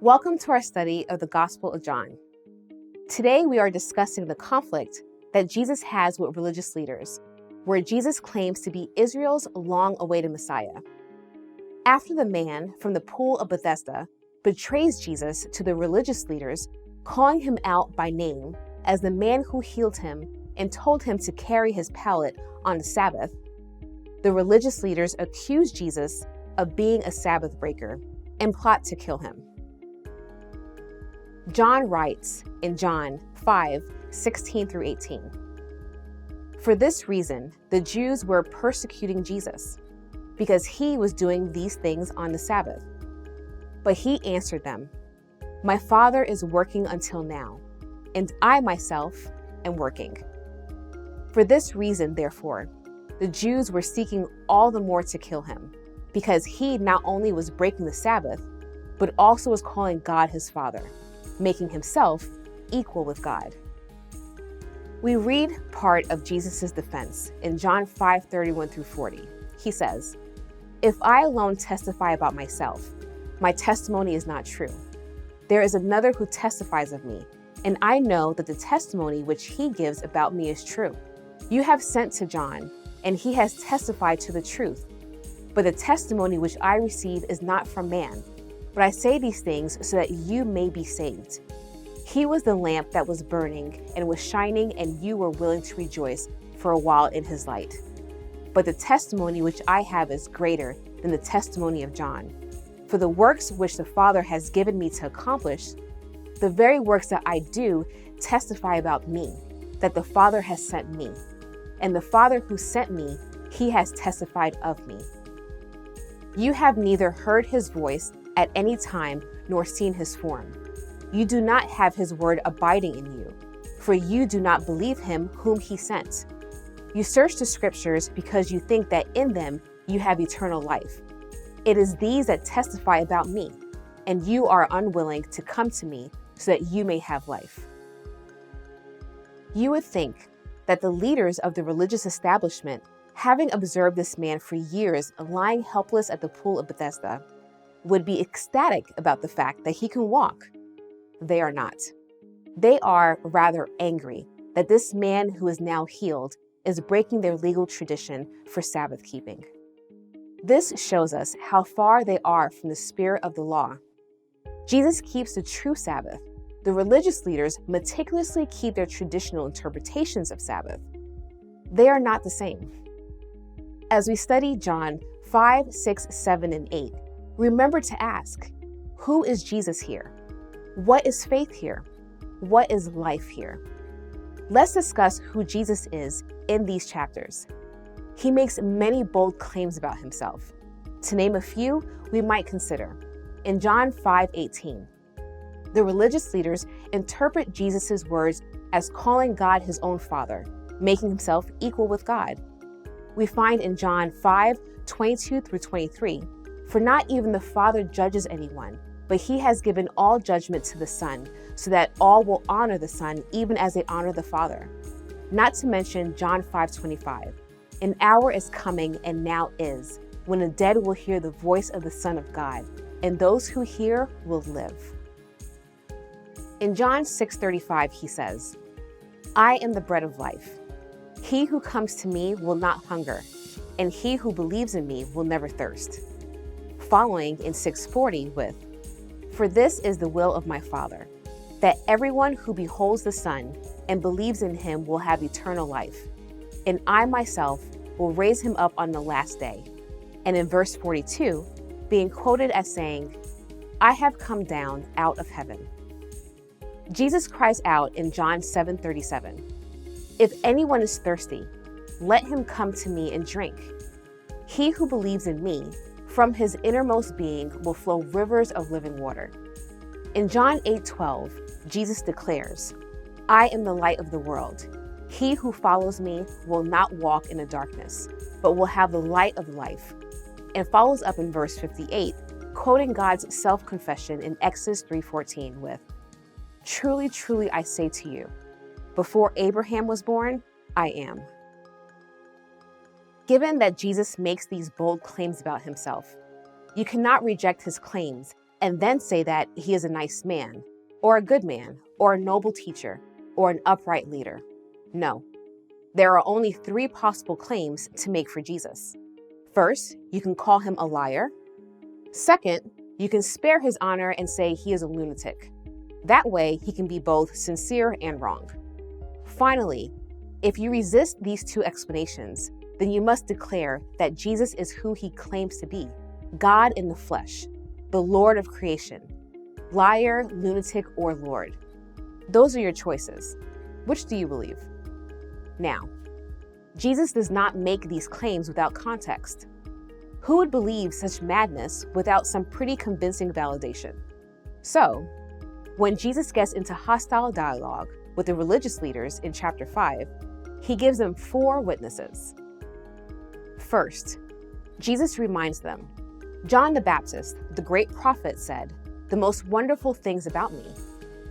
Welcome to our study of the Gospel of John. Today we are discussing the conflict that Jesus has with religious leaders, where Jesus claims to be Israel's long-awaited Messiah. After the man from the pool of Bethesda betrays Jesus to the religious leaders, calling him out by name as the man who healed him and told him to carry his pallet on the Sabbath, the religious leaders accuse Jesus of being a Sabbath breaker and plot to kill him. John writes in John 5:16-18, "For this reason, the Jews were persecuting Jesus, because he was doing these things on the Sabbath. But he answered them, 'My Father is working until now, and I myself am working.' For this reason, therefore, the Jews were seeking all the more to kill him, because he not only was breaking the Sabbath, but also was calling God his Father, making himself equal with God." We read part of Jesus' defense in John 5:31-40. He says, "If I alone testify about myself, my testimony is not true. There is another who testifies of me, and I know that the testimony which he gives about me is true. You have sent to John, and he has testified to the truth. But the testimony which I receive is not from man. But I say these things so that you may be saved. He was the lamp that was burning and was shining, and you were willing to rejoice for a while in his light. But the testimony which I have is greater than the testimony of John. For the works which the Father has given me to accomplish, the very works that I do testify about me, that the Father has sent me. And the Father who sent me, he has testified of me. You have neither heard his voice at any time nor seen his form. You do not have his word abiding in you, for you do not believe him whom he sent. You search the scriptures because you think that in them you have eternal life. It is these that testify about me, and you are unwilling to come to me so that you may have life." You would think that the leaders of the religious establishment, having observed this man for years lying helpless at the pool of Bethesda, would be ecstatic about the fact that he can walk. They are not. They are rather angry that this man who is now healed is breaking their legal tradition for Sabbath keeping. This shows us how far they are from the spirit of the law. Jesus keeps the true Sabbath. The religious leaders meticulously keep their traditional interpretations of Sabbath. They are not the same. As we study John 5, 6, 7, and 8, remember to ask, who is Jesus here? What is faith here? What is life here? Let's discuss who Jesus is in these chapters. He makes many bold claims about himself. To name a few, we might consider. In John 5:18, the religious leaders interpret Jesus' words as calling God his own Father, making himself equal with God. We find in John 5:22-23, "For not even the Father judges anyone, but he has given all judgment to the Son, so that all will honor the Son even as they honor the Father." Not to mention John 5:25, "An hour is coming and now is, when the dead will hear the voice of the Son of God, and those who hear will live." In John 6:35, he says, "I am the bread of life. He who comes to me will not hunger, and he who believes in me will never thirst." Following in 6:40 with, "For this is the will of my Father, that everyone who beholds the Son and believes in him will have eternal life, and I myself will raise him up on the last day." And in verse 42, being quoted as saying, "I have come down out of heaven." Jesus cries out in John 7:37, "If anyone is thirsty, let him come to me and drink. He who believes in me, from his innermost being will flow rivers of living water." In John 8:12, Jesus declares, "I am the light of the world. He who follows me will not walk in the darkness, but will have the light of life." And follows up in verse 58, quoting God's self-confession in Exodus 3:14 with, "Truly, truly, I say to you, before Abraham was born, I am." Given that Jesus makes these bold claims about himself, you cannot reject his claims and then say that he is a nice man, or a good man, or a noble teacher, or an upright leader. No. There are only 3 possible claims to make for Jesus. First, you can call him a liar. Second, you can spare his honor and say he is a lunatic. That way, he can be both sincere and wrong. Finally, if you resist these 2 explanations, then you must declare that Jesus is who he claims to be, God in the flesh, the Lord of creation, liar, lunatic, or Lord. Those are your choices. Which do you believe? Now, Jesus does not make these claims without context. Who would believe such madness without some pretty convincing validation? So, when Jesus gets into hostile dialogue with the religious leaders in chapter 5, he gives them 4 witnesses. First, Jesus reminds them, John the Baptist, the great prophet, said, "The most wonderful things about me."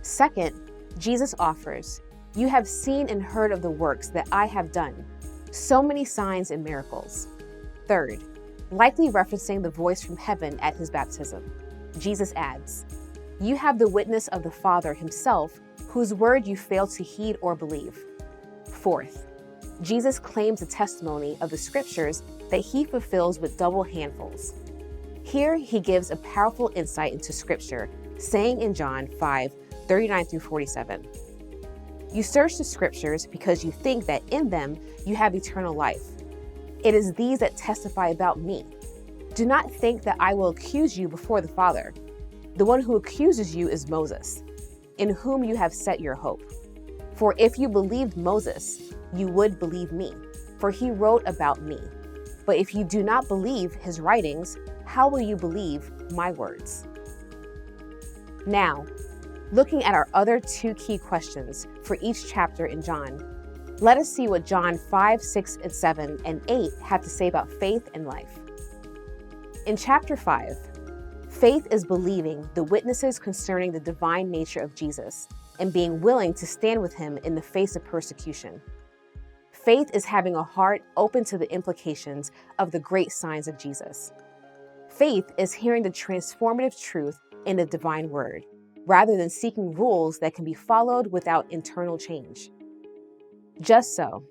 Second, Jesus offers, "You have seen and heard of the works that I have done, so many signs and miracles." Third, likely referencing the voice from heaven at his baptism, Jesus adds, "You have the witness of the Father himself, whose word you fail to heed or believe." Fourth, Jesus claims the testimony of the scriptures that he fulfills with double handfuls. Here he gives a powerful insight into scripture, saying in John 5:39-47, "You search the scriptures because you think that in them you have eternal life. It is these that testify about me. Do not think that I will accuse you before the Father. The one who accuses you is Moses, in whom you have set your hope. For if you believed Moses, you would believe me, for he wrote about me. But if you do not believe his writings, how will you believe my words?" Now, looking at our other 2 key questions for each chapter in John, let us see what John 5, 6, and 7, and 8 have to say about faith and life. In chapter 5, faith is believing the witnesses concerning the divine nature of Jesus and being willing to stand with him in the face of persecution. Faith is having a heart open to the implications of the great signs of Jesus. Faith is hearing the transformative truth in the divine word, rather than seeking rules that can be followed without internal change. Just so,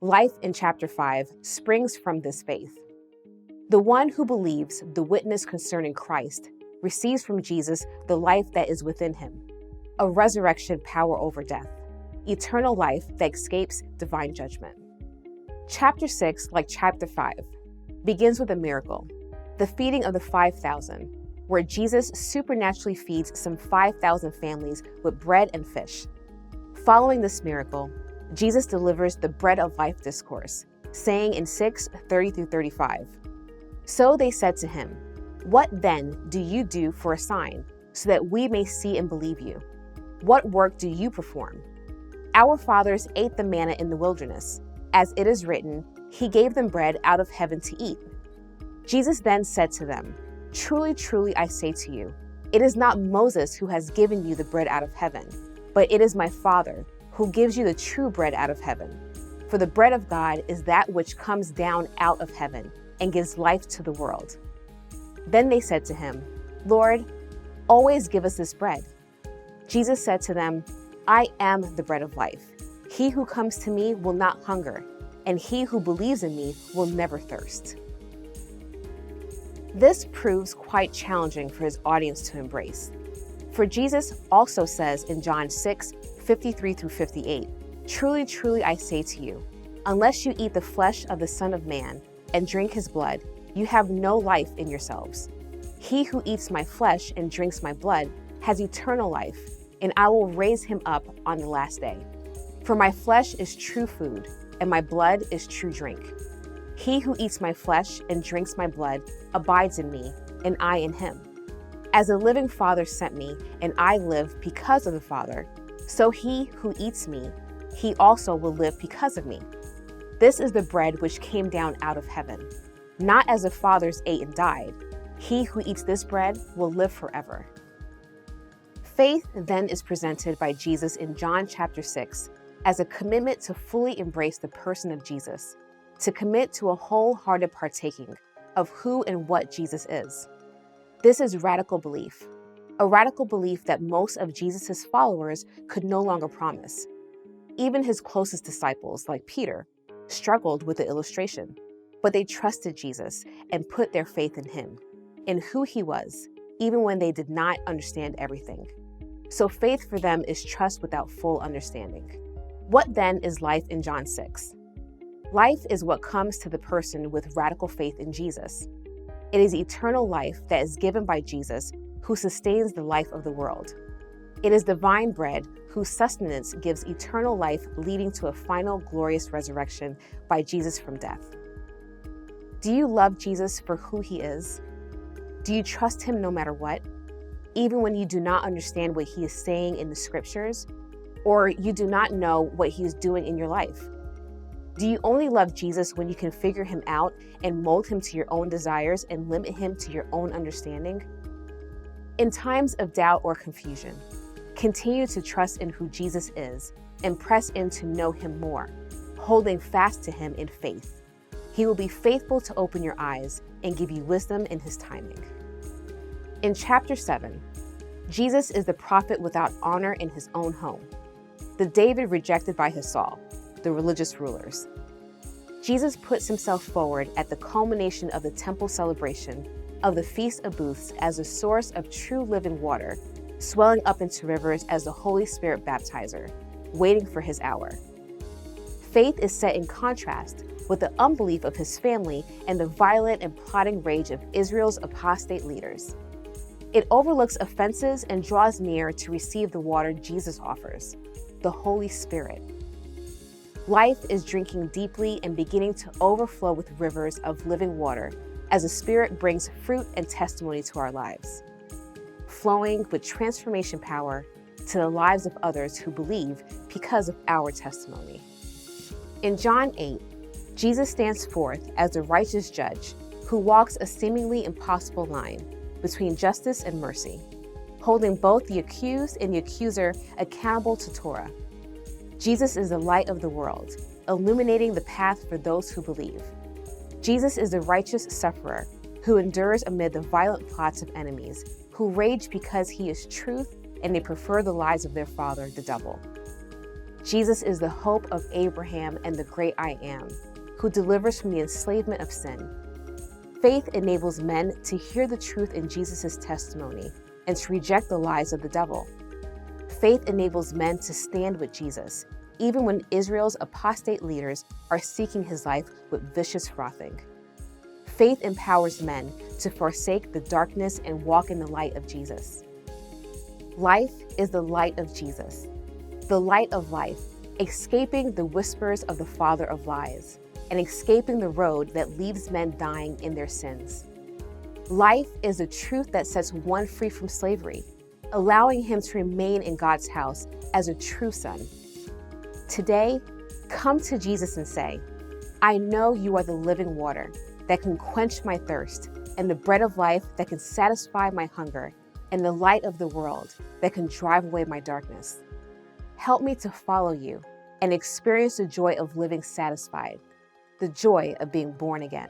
life in chapter 5 springs from this faith. The one who believes the witness concerning Christ receives from Jesus the life that is within him, a resurrection power over death, eternal life that escapes divine judgment. Chapter 6, like chapter 5, begins with a miracle, the feeding of the 5,000, where Jesus supernaturally feeds some 5,000 families with bread and fish. Following this miracle, Jesus delivers the bread of life discourse, saying in 6:30-35, "So they said to him, 'What then do you do for a sign, so that we may see and believe you? What work do you perform? Our fathers ate the manna in the wilderness. As it is written, he gave them bread out of heaven to eat.' Jesus then said to them, 'Truly, truly, I say to you, it is not Moses who has given you the bread out of heaven, but it is my Father who gives you the true bread out of heaven. For the bread of God is that which comes down out of heaven and gives life to the world.' Then they said to him, 'Lord, always give us this bread.' Jesus said to them, 'I am the bread of life. He who comes to me will not hunger, and he who believes in me will never thirst." This proves quite challenging for his audience to embrace. For Jesus also says in John 6:53-58, "Truly, truly, I say to you, unless you eat the flesh of the Son of Man and drink his blood, you have no life in yourselves. He who eats my flesh and drinks my blood has eternal life, and I will raise him up on the last day. For my flesh is true food, and my blood is true drink. He who eats my flesh and drinks my blood abides in me, and I in him. As the living Father sent me, and I live because of the Father, so he who eats me, he also will live because of me. This is the bread which came down out of heaven. Not as the fathers ate and died. He who eats this bread will live forever." Faith then is presented by Jesus in John chapter 6 as a commitment to fully embrace the person of Jesus, to commit to a wholehearted partaking of who and what Jesus is. This is radical belief, a radical belief that most of Jesus' followers could no longer promise. Even his closest disciples, like Peter, struggled with the illustration, but they trusted Jesus and put their faith in him, in who he was, even when they did not understand everything. So faith for them is trust without full understanding. What then is life in John 6? Life is what comes to the person with radical faith in Jesus. It is eternal life that is given by Jesus, who sustains the life of the world. It is divine bread whose sustenance gives eternal life, leading to a final glorious resurrection by Jesus from death. Do you love Jesus for who he is? Do you trust him no matter what, even when you do not understand what he is saying in the scriptures, or you do not know what he is doing in your life? Do you only love Jesus when you can figure him out and mold him to your own desires and limit him to your own understanding? In times of doubt or confusion, continue to trust in who Jesus is and press in to know him more, holding fast to him in faith. He will be faithful to open your eyes and give you wisdom in his timing. In chapter 7, Jesus is the prophet without honor in his own home, the David rejected by his Saul, the religious rulers. Jesus puts himself forward at the culmination of the temple celebration of the Feast of Booths as a source of true living water, swelling up into rivers as the Holy Spirit baptizer, waiting for his hour. Faith is set in contrast with the unbelief of his family and the violent and plotting rage of Israel's apostate leaders. It overlooks offenses and draws near to receive the water Jesus offers, the Holy Spirit. Life is drinking deeply and beginning to overflow with rivers of living water as the Spirit brings fruit and testimony to our lives, flowing with transformation power to the lives of others who believe because of our testimony. In John 8, Jesus stands forth as the righteous judge who walks a seemingly impossible line between justice and mercy, holding both the accused and the accuser accountable to Torah. Jesus is the light of the world, illuminating the path for those who believe. Jesus is the righteous sufferer who endures amid the violent plots of enemies, who rage because he is truth and they prefer the lies of their father, the devil. Jesus is the hope of Abraham and the great I Am, who delivers from the enslavement of sin. Faith enables men to hear the truth in Jesus' testimony and to reject the lies of the devil. Faith enables men to stand with Jesus, even when Israel's apostate leaders are seeking his life with vicious frothing. Faith empowers men to forsake the darkness and walk in the light of Jesus. Life is the light of Jesus, the light of life, escaping the whispers of the father of lies, and escaping the road that leaves men dying in their sins. Life is the truth that sets one free from slavery, allowing him to remain in God's house as a true son. Today, come to Jesus and say, I know you are the living water that can quench my thirst, and the bread of life that can satisfy my hunger, and the light of the world that can drive away my darkness. Help me to follow you and experience the joy of living satisfied, the joy of being born again.